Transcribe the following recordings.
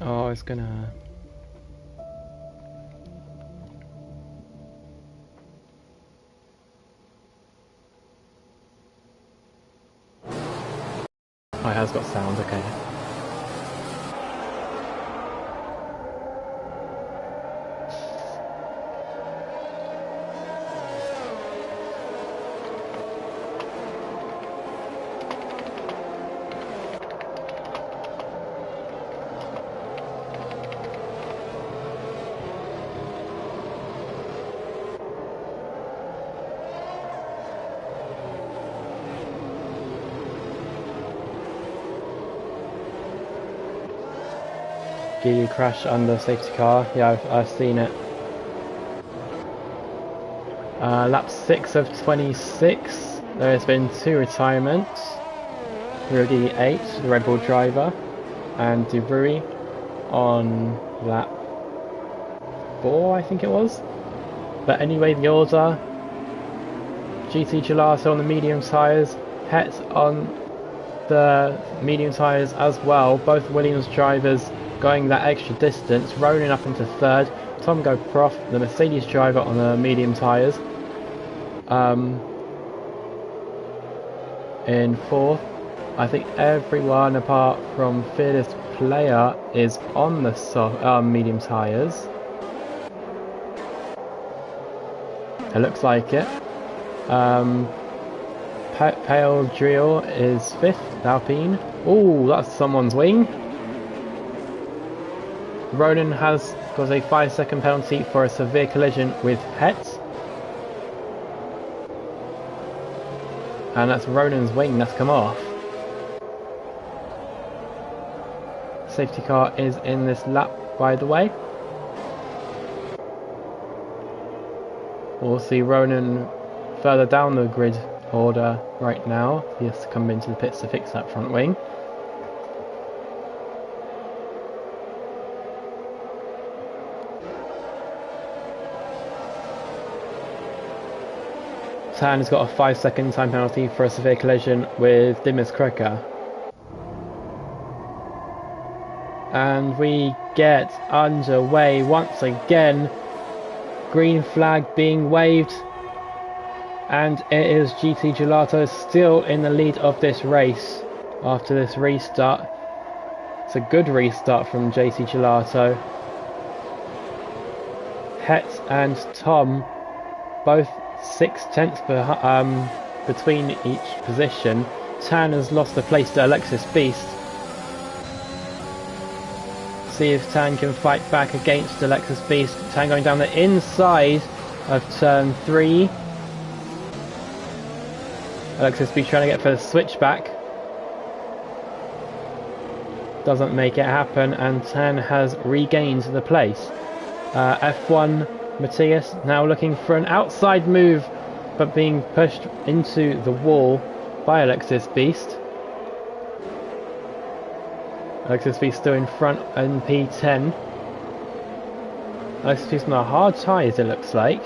Oh, it's gonna... Oh, it has got sound, okay. Geely crash under safety car. Yeah, I've seen it. Lap 6 of 26. There has been 2 retirements. Rudy 8, the Red Bull driver, and De Vrij on lap 4, I think it was. But anyway, the order: GT Gelato on the medium tyres, Het on the medium tyres as well. Both Williams drivers going that extra distance. Ronan up into 3rd. Tom Prof, the Mercedes driver, on the medium tyres, in 4th. I think everyone apart from Fearless Player is on the medium tyres. It looks like it. Pale Drill is 5th, Alpine. Oh, that's someone's wing. Ronan has got a 5-second penalty for a severe collision with Het. And that's Ronan's wing that's come off. Safety car is in this lap, by the way. We'll see Ronan further down the grid order right now. He has to come into the pits to fix that front wing. Tan has got a 5-second time penalty for a severe collision with Dimas Krecker. And we get underway once again. Green flag being waved. And it is GT Gelato still in the lead of this race after this restart. It's a good restart from GT Gelato. Het and Tom both 0.6 between each position. Tan has lost the place to Alexis Beast. See if Tan can fight back against Alexis Beast. Tan going down the inside of turn 3. Alexis Beast trying to get for the switchback. Doesn't make it happen, and Tan has regained the place. F1 Matthias now looking for an outside move, but being pushed into the wall by Alexis Beast. Alexis Beast still in front in P10. Alexis Beast on a hard tyres, it looks like.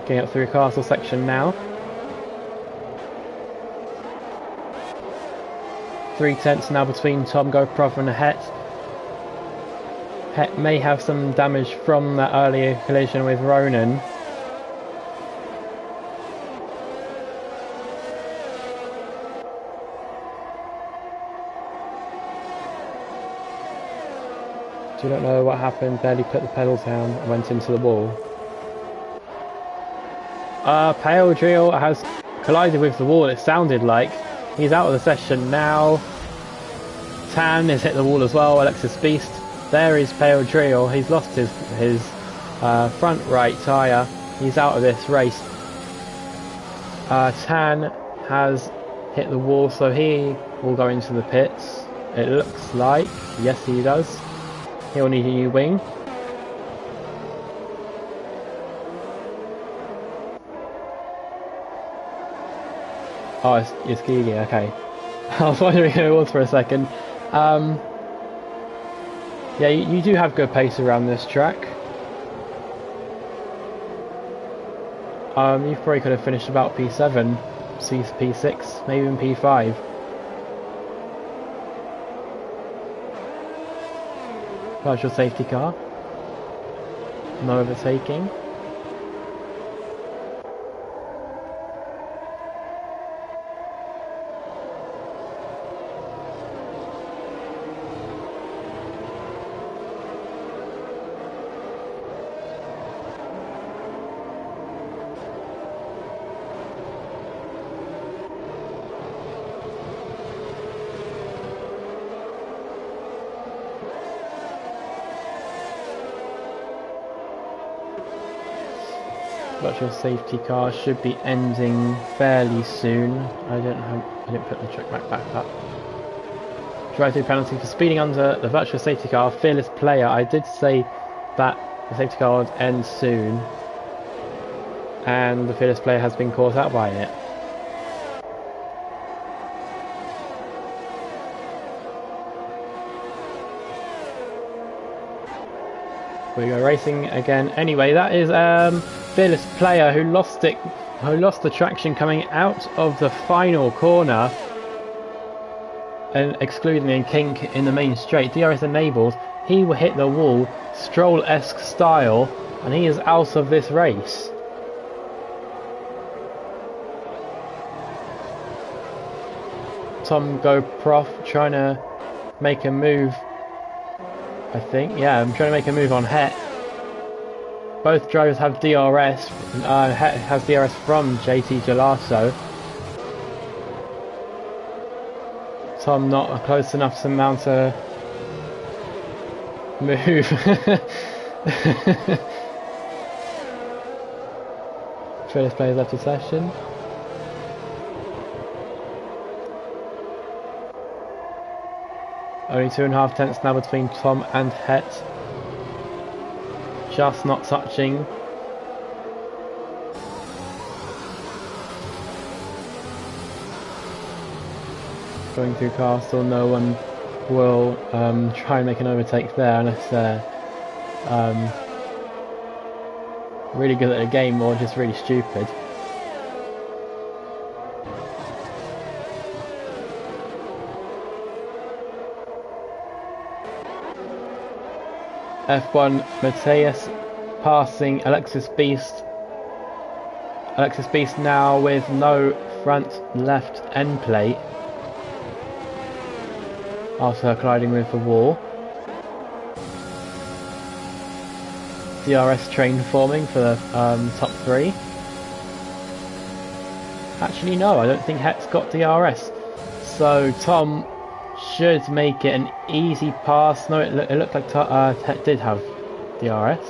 Getting up through Castle section now. 3/10 now between Tom Prof and Het. Het may have some damage from that earlier collision with Ronan. Do not know what happened, barely put the pedals down and went into the wall. Pale Drill has collided with the wall, it sounded like. He's out of the session now. Tan has hit the wall as well, Alexis Beast. There is Pale Drill, he's lost his front right tyre. He's out of this race. Tan has hit the wall, so he will go into the pits. It looks like, yes he does. He'll need a new wing. Oh, it's Gigi, okay. I was wondering who it was for a second. Yeah, you do have good pace around this track. You probably could have finished about P7, P6, maybe even P5. Virtual safety car. No overtaking. Virtual safety car should be ending fairly soon. I didn't put the track back up. Drive-through penalty for speeding under the virtual safety car. Fearless player. I did say that the safety car would end soon, and the fearless player has been caught out by it. We go racing again. Anyway, that is fearless player who lost the traction coming out of the final corner and excluding a kink in the main straight. DRS enabled. He will hit the wall, Stroll-esque style, and he is out of this race. Tom GoProf trying to make a move. I think, yeah, I'm trying to make a move on Het. Both drivers have DRS. Het has DRS from JT Gelato. Tom not close enough to mount a move. Fearless players left the session. Only 2.5 tenths now between Tom and Het. Just not touching. Going through Castle, no one will try and make an overtake there unless they're really good at the game or just really stupid. F1 Matthias passing Alexis Beast. Alexis Beast now with no front left end plate after colliding with the wall. DRS train forming for the top three. Actually no, I don't think Het's got DRS. So Tom should make it an easy pass. No, it looked like Het did have DRS.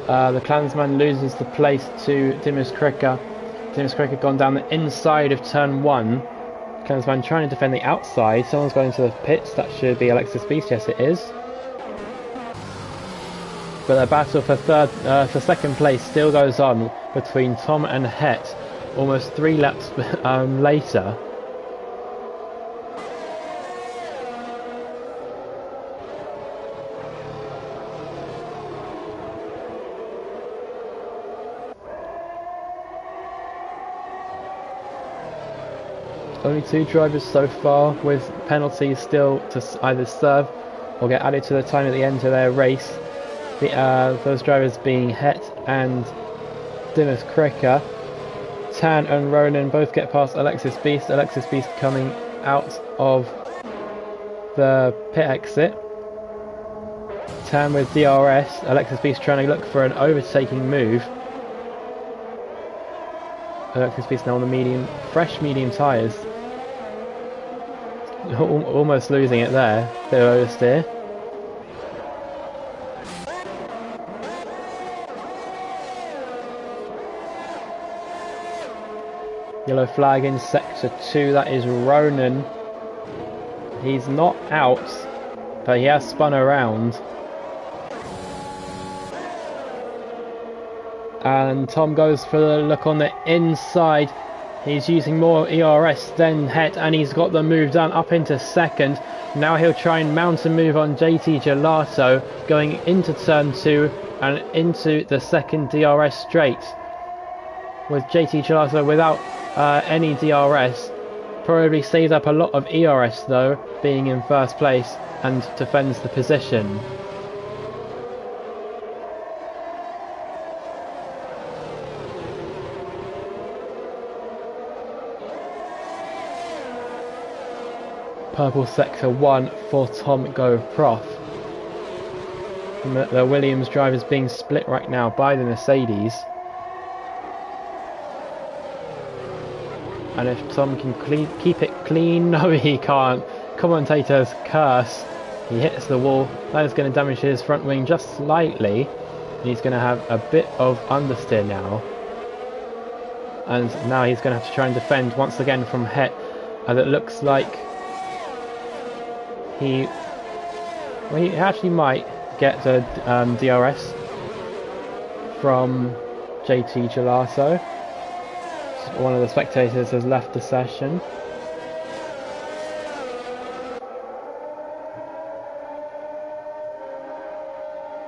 The Klansman loses the place to Dimas Krika. Dimas Krika gone down the inside of turn 1. Klansman trying to defend the outside. Someone's going into the pits. That should be Alexis Beast. Yes, it is. But the battle for second place still goes on between Tom and Het. Almost 3 laps later. Only 2 drivers so far, with penalties still to either serve or get added to the time at the end of their race. Those drivers being Het and Dimas Krika. Tan and Ronan both get past Alexis Beast. Alexis Beast coming out of the pit exit. Tan with DRS. Alexis Beast trying to look for an overtaking move. Alexis Beast now on the fresh medium tyres. Almost losing it there. Bit of oversteer. Yellow flag in sector 2, that is Ronan. He's not out, but he has spun around. And Tom goes for the look on the inside. He's using more ERS than Het, and he's got the move done up into second. Now he'll try and mount a move on JT Gelato, going into turn 2 and into the second DRS straight. With JT Gelato without any DRS, Probably saves up a lot of ERS though, being in first place, and defends the position. Purple sector 1 for Tom Go Prof. The Williams drivers being split right now by the Mercedes. And if Tom can keep it clean, no he can't. Commentator's curse. He hits the wall. That is going to damage his front wing just slightly. He's going to have a bit of understeer now. And now he's going to have to try and defend once again from Het. As it looks like he actually might get the DRS from JT Gelato. One of the spectators has left the session.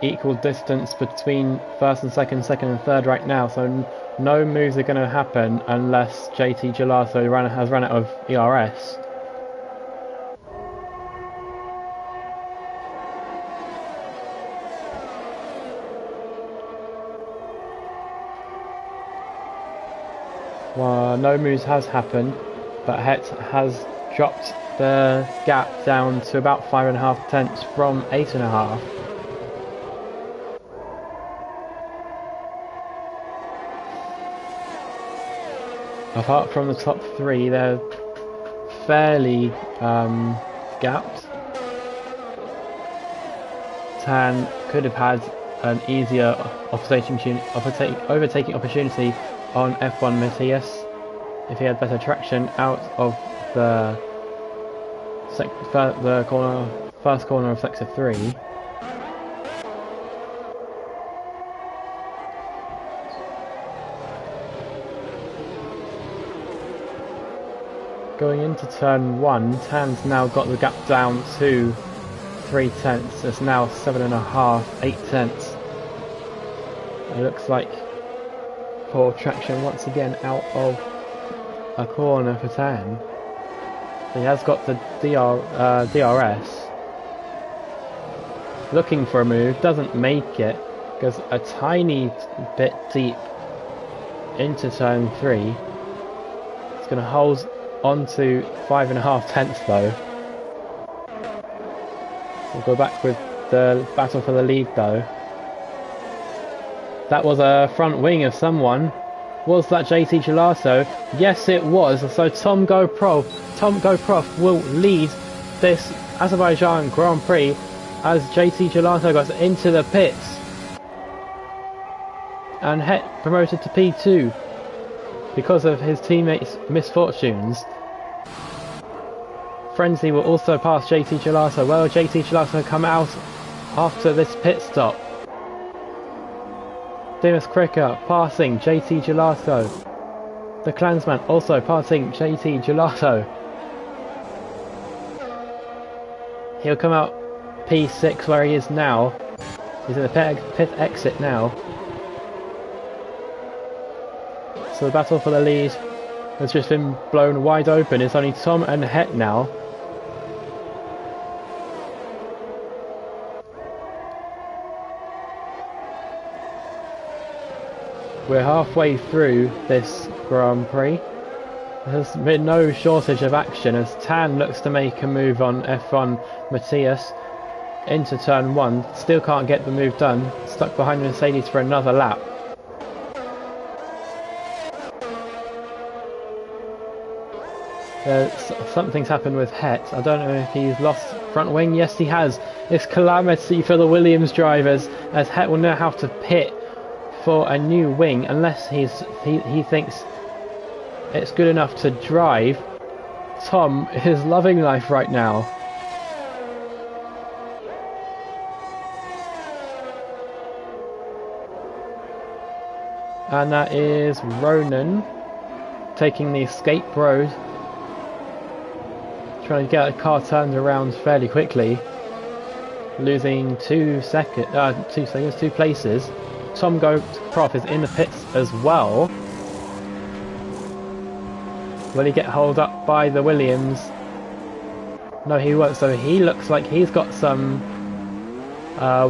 Equal distance between first and second and third right now, so no moves are going to happen unless JT Gelato has run out of ERS. Well, no moves has happened, but Het has dropped the gap down to about 5.5 tenths from 8.5. Apart from the top three, they're fairly gapped. Tan could have had an easier overtaking opportunity on F1 Matthias if he had better traction out of the first corner of sector 3. Going into turn 1, Tan's now got the gap down to 3 tenths. It's now 7.5, 8 tenths. It looks like poor traction once again out of a corner for Tan. He has got the DRS. Looking for a move, doesn't make it, goes a tiny bit deep into turn 3. It's going to hold onto 5.5 tenths though. We'll go back with the battle for the lead though. That was a front wing of someone. Was that JT Gelato? Yes it was. So Tom Go Prof will lead this Azerbaijan Grand Prix as JT Gelato goes into the pits. And Het promoted to P2 because of his teammates' misfortunes. Frenzy will also pass JT Gelato. Well, JT Gelato come out after this pit stop. Dimas Cricker passing JT Gelato. The Clansman also passing JT Gelato. He'll come out P6 where he is now. He's in the pit exit now. So the battle for the lead has just been blown wide open. It's only Tom and Het now. We're halfway through this Grand Prix. There's been no shortage of action as Tan looks to make a move on F1 Matthias into turn 1. Still can't get the move done. Stuck behind Mercedes for another lap. Something's happened with Het. I don't know if he's lost front wing. Yes, he has. It's calamity for the Williams drivers as Het will now have to pit for a new wing unless he thinks it's good enough to drive. Tom is loving life right now. And that is Ronan taking the escape road, trying to get a car turned around fairly quickly, losing 2 places. Tom Go Prof is in the pits as well. Will he get held up by the Williams? No, he won't. So he looks like he's got some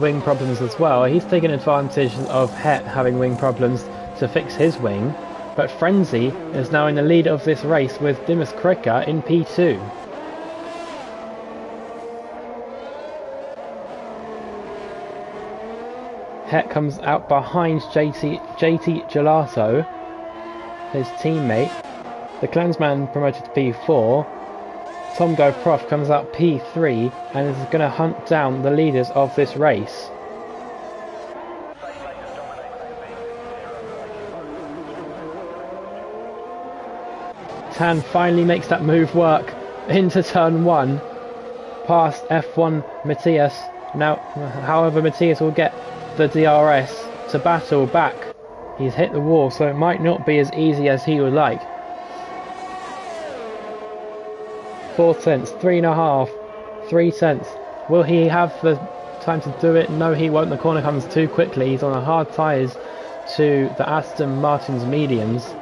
wing problems as well. He's taken advantage of Het having wing problems to fix his wing. But Frenzy is now in the lead of this race with Dimas Krika in P2. Het comes out behind JT Gelato, his teammate. The Clansman promoted to P4. Tom Go Prof comes out P3 and is going to hunt down the leaders of this race. Tan finally makes that move work into turn 1 past F1 Matthias. Now, however, Matthias will get the DRS to battle back. He's hit the wall, so it might not be as easy as he would like. 4 tenths, 3.5, 3 tenths. Will he have the time to do it? No, he won't. The corner comes too quickly. He's on a hard tyres to the Aston Martin's mediums.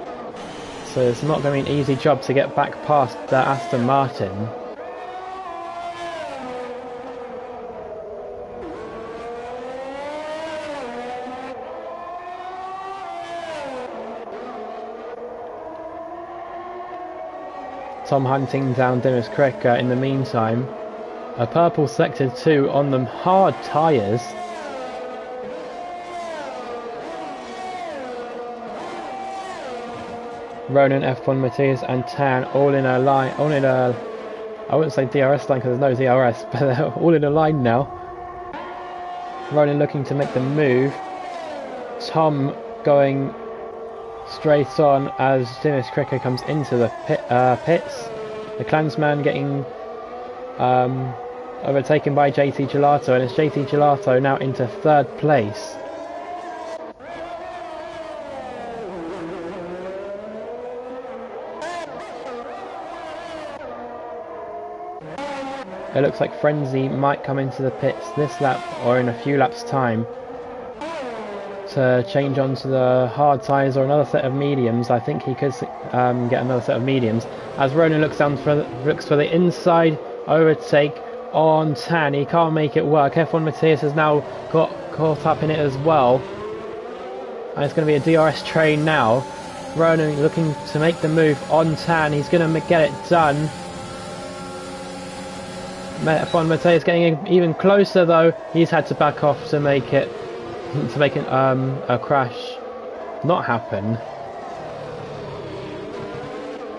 So it's not going to be an easy job to get back past the Aston Martin. Tom hunting down Dimas Krika in the meantime. A purple sector 2 on the hard tyres. Ronan, F1 Matthias and Tan all in a line, I wouldn't say DRS line because there's no DRS, but they're all in a line now. Ronan looking to make the move. Tom going straight on as Dimas Krika comes into the pits. The Clansman getting overtaken by JT Gelato, and it's JT Gelato now into 3rd place. It looks like Frenzy might come into the pits this lap or in a few laps time to change onto the hard tyres or another set of mediums. I think he could get another set of mediums. As Ronan looks for the inside overtake on Tan, he can't make it work. F1 Matthias has now got caught up in it as well, and it's going to be a DRS train now. Ronan looking to make the move on Tan. He's going to get it done. F1 Matthias getting even closer though. He's had to back off to make it a crash not happen.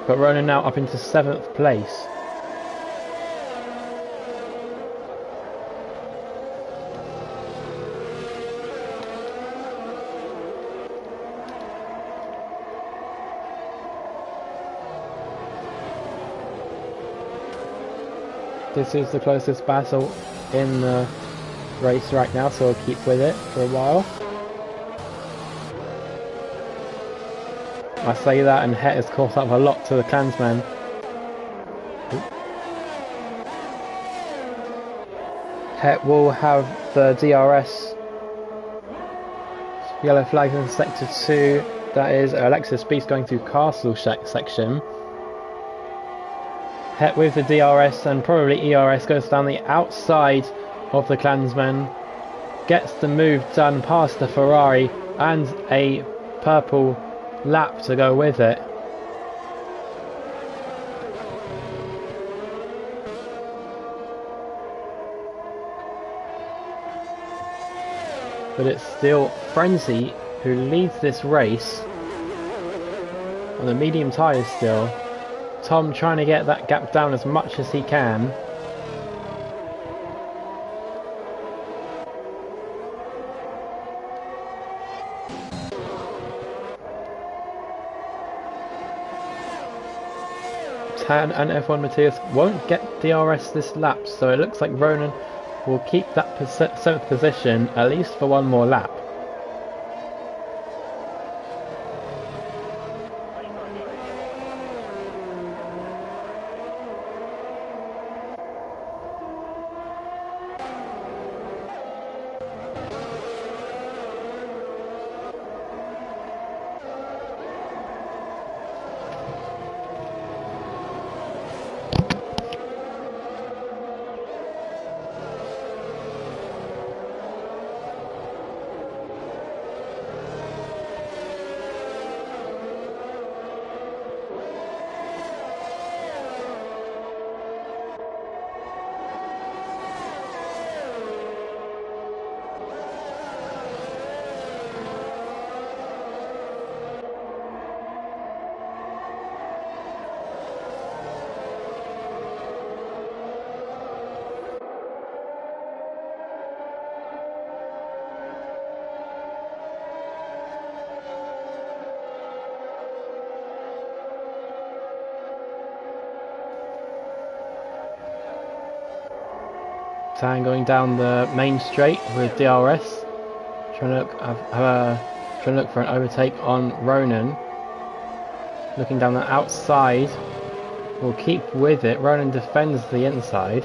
But Ronan now up into 7th place. This is the closest battle in the race right now, so I'll keep with it for a while. I say that and Het has caught up a lot to the Clansman. Het will have the DRS yellow flag in sector 2. That is Alexis Beast going through Castle section. Het with the DRS and probably ERS goes down the outside of the Clansman, gets the move done past the Ferrari and a purple lap to go with it. But it's still Frenzy who leads this race on the medium tyres still. Tom trying to get that gap down as much as he can. Tan and F1 Matthias won't get DRS this lap, so it looks like Ronan will keep that 7th position at least for one more lap. Tan going down the main straight with DRS, trying to look for an overtake on Ronan. Looking down the outside, will keep with it. Ronan defends the inside.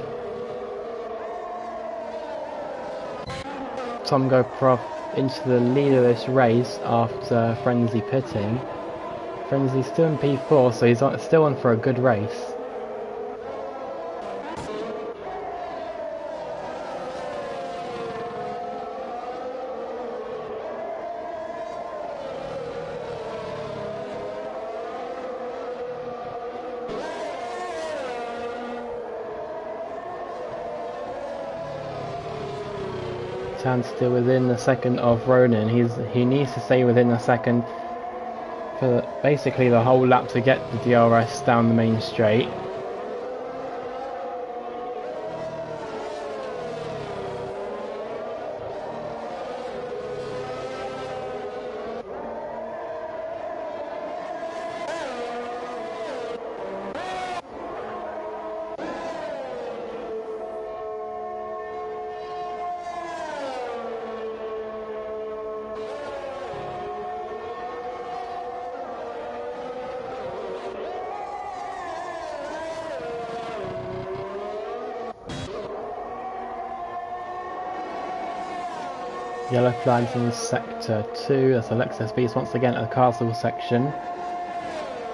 Tom Goprof into the lead of this race after Frenzy pitting. Frenzy's still in P4, so he's still on for a good race. Tan's still within the second of Ronan. He needs to stay within the second for basically the whole lap to get the DRS down the main straight. Yellow flags in sector 2, that's Alexis Beast once again at the castle section.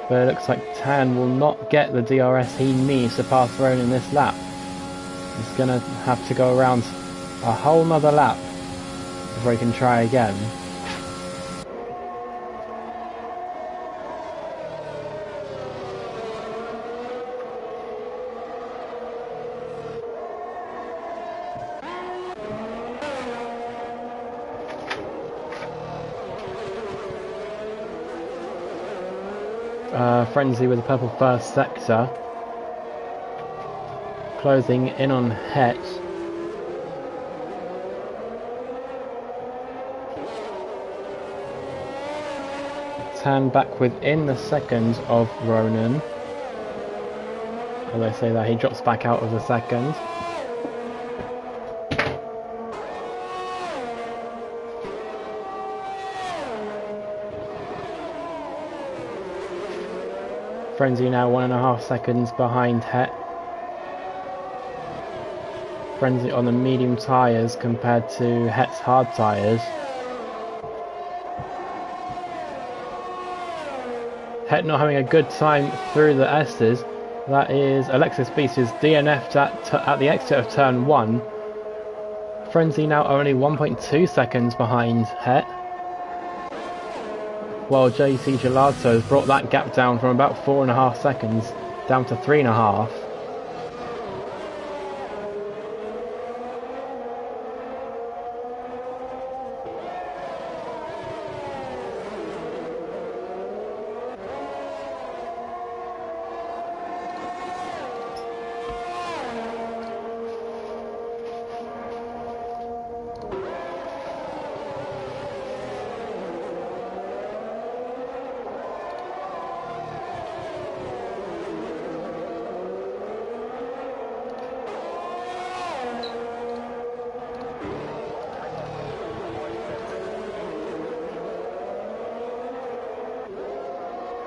But it looks like Tan will not get the DRS he needs to pass Ronan this lap. He's going to have to go around a whole nother lap before he can try again. Frenzy with the purple first sector, closing in on Het. Tan back within the second of Ronan. As I say that, he drops back out of the second. Frenzy now 1.5 seconds behind Het. Frenzy on the medium tyres compared to Het's hard tyres. Het not having a good time through the S's. That is Alexis Beast who's DNF'd at the exit of turn 1. Frenzy now only 1.2 seconds behind Het. While JC Gelato has brought that gap down from about 4.5 seconds down to 3.5.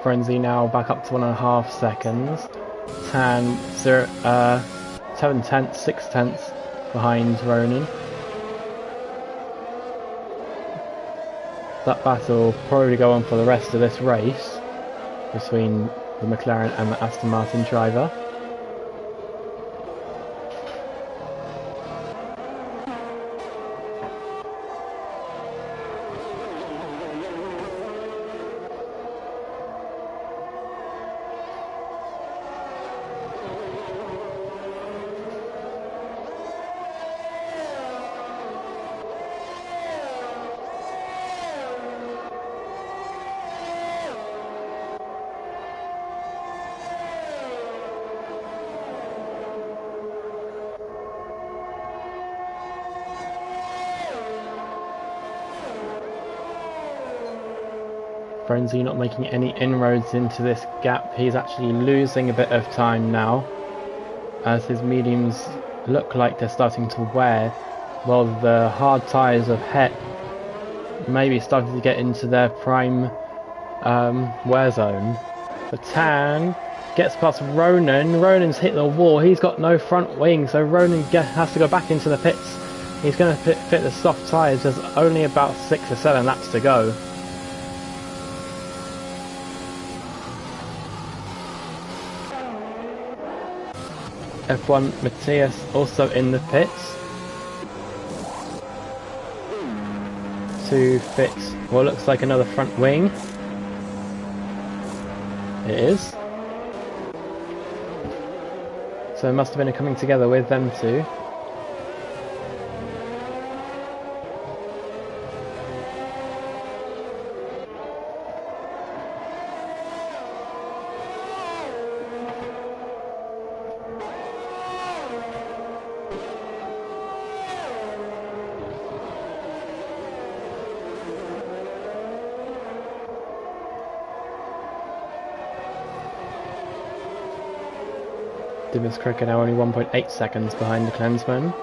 Frenzy now back up to 1.5 seconds. Tan 7 tenths, 6 tenths behind Ronan. That battle will probably go on for the rest of this race between the McLaren and the Aston Martin driver. Frenzy not making any inroads into this gap. He's actually losing a bit of time now as his mediums look like they're starting to wear, while the hard tyres of Het maybe starting to get into their prime wear zone. But Tan gets past Ronan. Ronan's hit the wall. He's got no front wing, so Ronan has to go back into the pits. He's going to fit the soft tyres. There's only about 6 or 7 laps to go. F1 Matthias also in the pits to fix what looks like another front wing. It is. So it must have been a coming together with them two. Dimas Cricket now only 1.8 seconds behind the Clansman.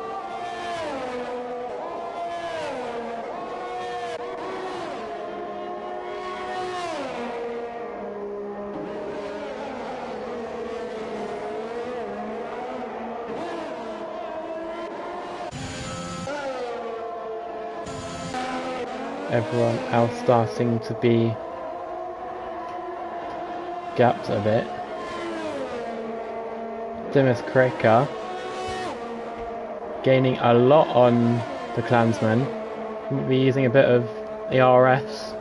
Everyone else starting to be gapped a bit. Dimas Kreka gaining a lot on the Clansman. We'll be using a bit of ERS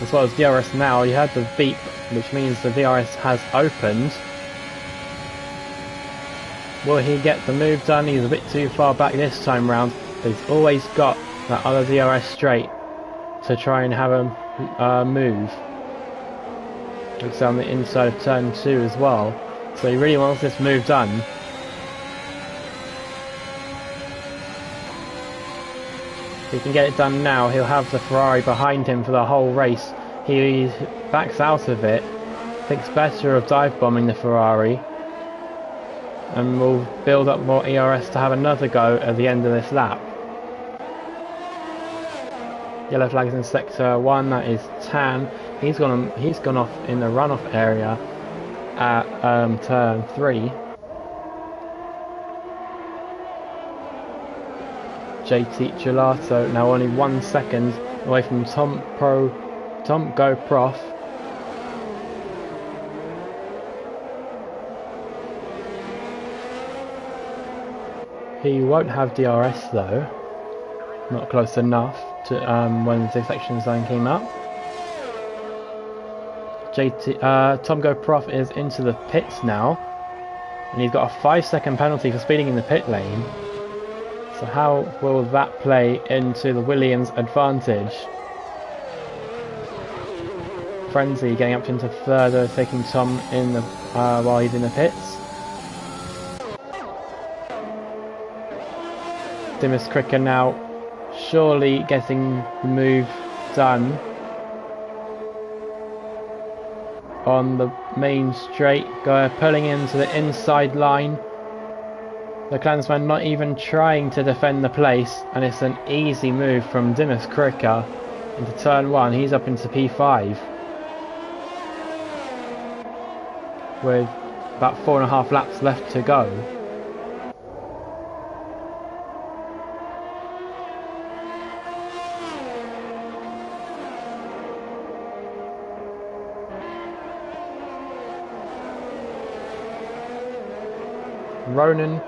as well as DRS now. You heard the beep, which means the DRS has opened. Will he get the move done? He's a bit too far back this time round, but he's always got that other DRS straight to try and have a move. Looks on the inside of turn 2 as well. So he really wants this move done. If he can get it done now, he'll have the Ferrari behind him for the whole race. He backs out of it, thinks better of dive bombing the Ferrari, and will build up more ERS to have another go at the end of this lap. Yellow flag is in sector 1, that is Tan. He's gone off in the runoff area at turn 3. JT Gelato now only 1 second away from Tom Go Prof. He won't have DRS though, not close enough to when the section zone came up. Tom Go Prof is into the pits now, and he's got a 5-second penalty for speeding in the pit lane. So how will that play into the Williams advantage? Frenzy getting up into third, taking Tom in the while he's in the pits. Dimas Cricker now surely getting the move done on the main straight, pulling into the inside line. The Clansman not even trying to defend the place, and it's an easy move from Dimas Krika into turn 1. He's up into P5 with about 4.5 laps left to go. Ronan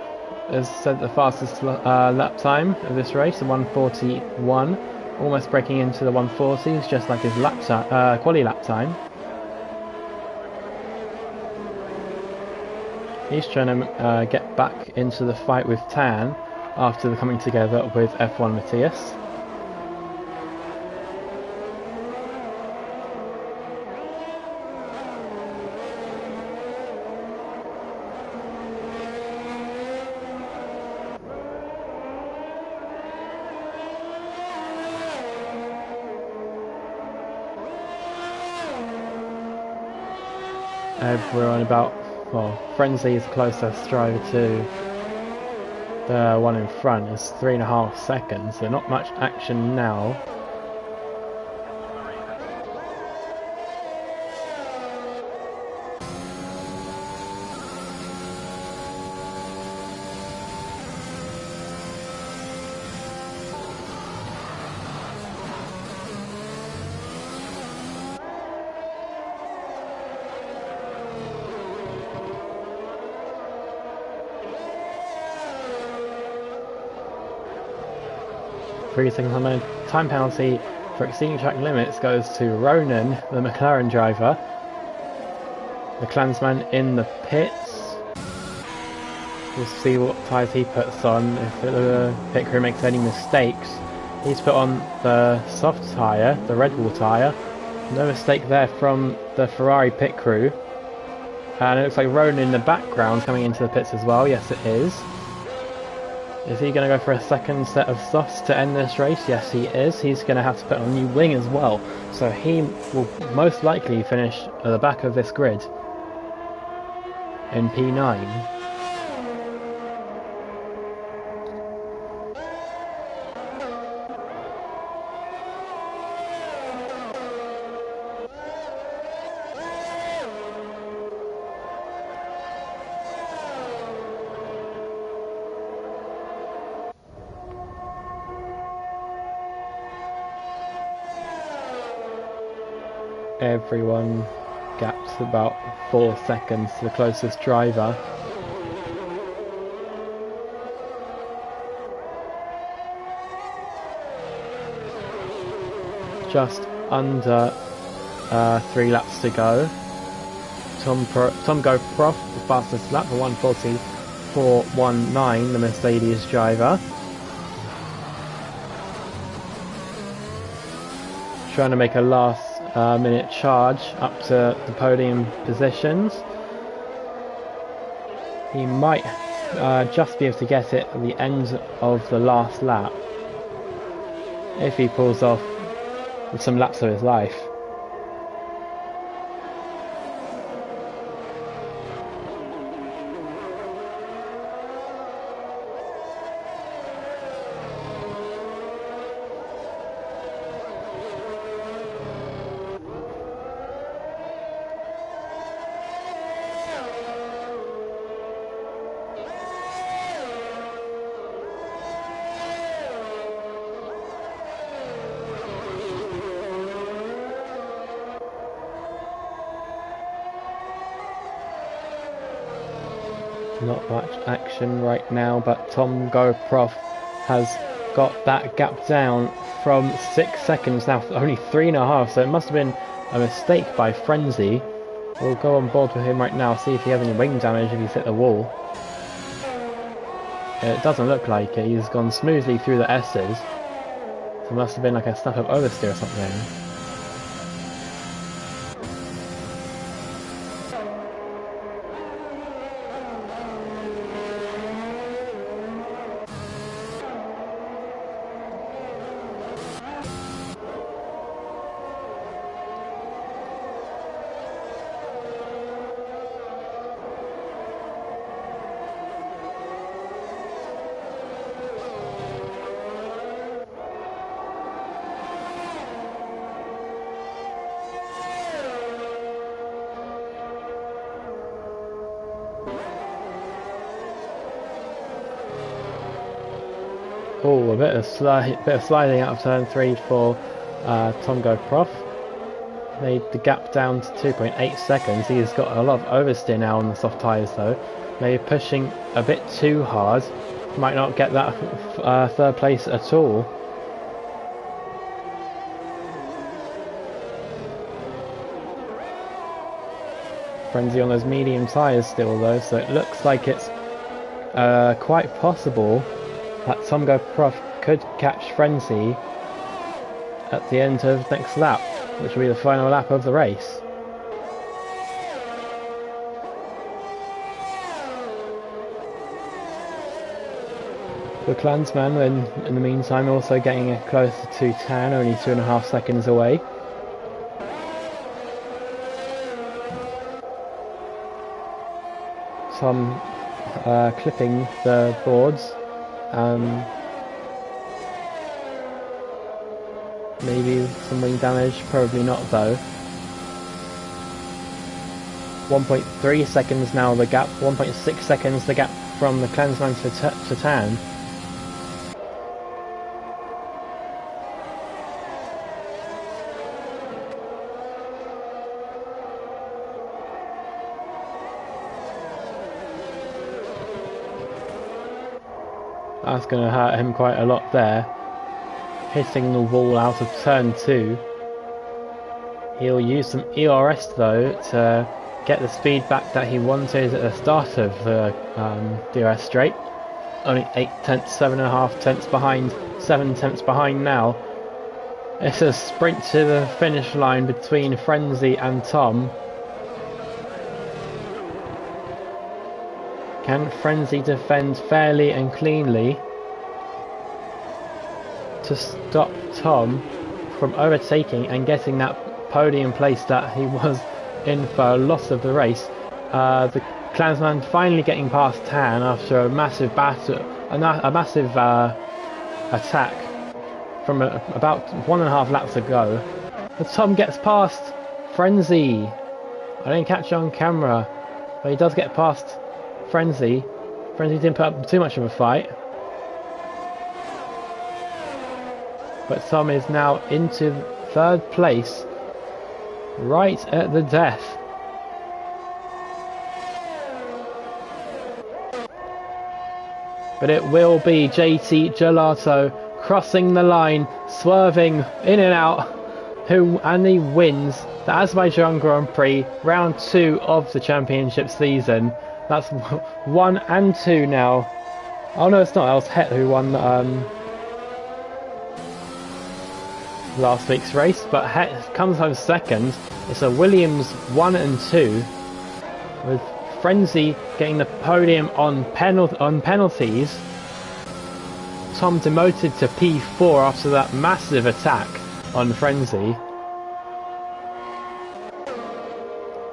has set the fastest lap time of this race, a 1:41, almost breaking into the 1:40s, just like his quali lap time. He's trying to get back into the fight with Tan after the coming together with F1 Matthias. We're on about, well, Frenzy is closest driver too. the one in front is 3.5 seconds, so not much action now. Three seconds on the time penalty for exceeding track limits goes to Ronan, the McLaren driver. The Klansman in the pits. We'll see what tyres he puts on, if the pit crew makes any mistakes. He's put on the soft tyre, the Red Bull tyre. No mistake there from the Ferrari pit crew. And it looks like Ronan in the background coming into the pits as well. Yes, it is. Is he going to go for a second set of softs to end this race? Yes, he is. He's going to have to put on a new wing as well. So he will most likely finish at the back of this grid in P9. Everyone gaps about 4 seconds to the closest driver. Just under 3 laps to go. Tom GoProf, the fastest lap, for 1:40.419, the Mercedes driver. Trying to make a last minute charge up to the podium positions. He might just be able to get it at the end of the last lap if he pulls off with some laps of his life. Not much action right now, but Tom GoProf has got that gap down from 6 seconds now, only 3.5, so it must have been a mistake by Frenzy. We'll go on board with him right now, see if he has any wing damage if he's hit the wall. It doesn't look like it, he's gone smoothly through the S's. So it must have been like a stuck up oversteer or something. Oh, a bit of sliding out of turn 3 for Tom GoProf. Made the gap down to 2.8 seconds. He's got a lot of oversteer now on the soft tyres though. Maybe pushing a bit too hard. Might not get that third place at all. Frenzy on those medium tyres still though, so it looks like it's quite possible that Tom GoProf could catch Frenzy at the end of next lap, which will be the final lap of the race. The Klansman, in the meantime, also getting it closer to Tan, only 2.5 seconds away. Tom clipping the boards Maybe some wing damage, probably not though. 1.3 seconds now the gap, 1.6 seconds the gap from the Clansman to Tan. That's going to hurt him quite a lot there. Hitting the wall out of turn 2. He'll use some ERS though to get the speed back that he wanted at the start of the DRS straight. Only 8 tenths, 7.5 tenths behind, 7 tenths behind now. It's a sprint to the finish line between Frenzy and Tom. Can Frenzy defend fairly and cleanly to stop Tom from overtaking and getting that podium place that he was in for a lot of the race? The Clansman finally getting past Tan after a massive battle, a massive attack from about 1.5 laps ago. But Tom gets past Frenzy. I didn't catch it on camera, but he does get past Frenzy. Frenzy didn't put up too much of a fight. But Tom is now into 3rd place, right at the death. But it will be JT Gelato crossing the line, swerving in and out, and he wins the Azerbaijan Grand Prix, round 2 of the championship season. That's 1 and 2 now. Oh no, it's not. That was Het who won last week's race, but Het comes home 2nd. It's a Williams 1 and 2, with Frenzy getting the podium on penalties. Tom demoted to P4 after that massive attack on Frenzy.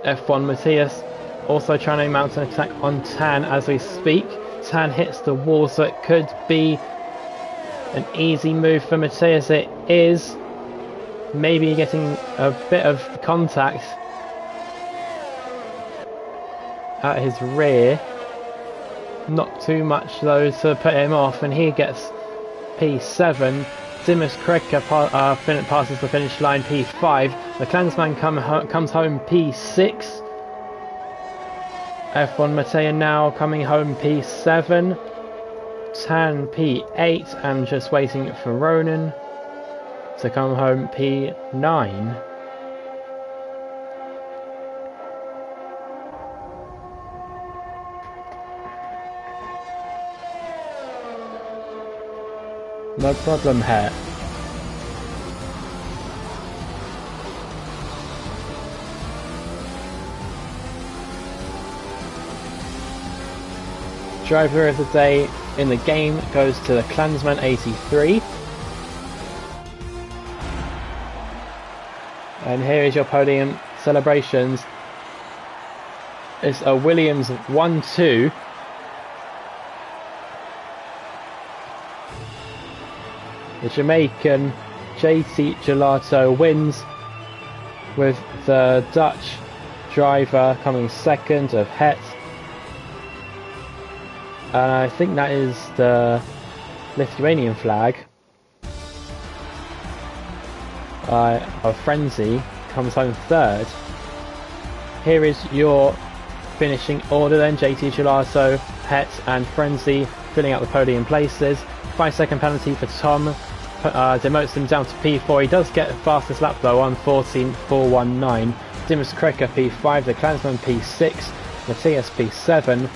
F1 Matthias also trying to mount an attack on Tan as we speak. Tan hits the wall, so it could be an easy move for Matthias. It is. Maybe getting a bit of contact at his rear. Not too much though to put him off, and he gets P7. Dimas Kretka passes the finish line, P5. The Clansman comes home P6. F1 Mateo now coming home P7. Tan P8, and just waiting for Ronan to come home P9. No problem here. Driver of the day in the game goes to the Clansman 83. And here is your podium celebrations. It's a Williams 1-2. The Jamaican JT Gelato wins, with the Dutch driver coming 2nd of Het. And I think that is the Lithuanian flag. Of Frenzy comes home 3rd. Here is your finishing order then. JT Gelato, Het and Frenzy filling out the podium places. 5-second penalty for Tom. Demotes him down to P4. He does get the fastest lap though on 14.419. Dimas Kretka P5, the Clansman P6, Matthias P7.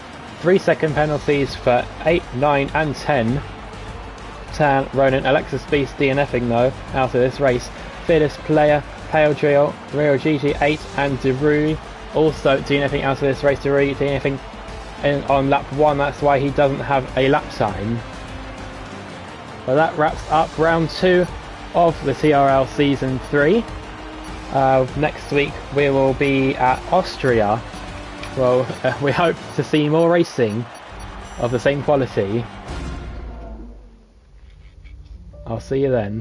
3-second penalties for 8, 9 and 10. Tan, Ronan, Alexis Beast DNFing though out of this race. Fearless Player, Pale Drill, Rio GG8 and DeRui also DNFing out of this race. DeRui DNFing on lap 1, that's why he doesn't have a lap time. Well, that wraps up round 2 of the TRL Season 3. Next week we will be at Austria. Well, we hope to see more racing of the same quality. I'll see you then.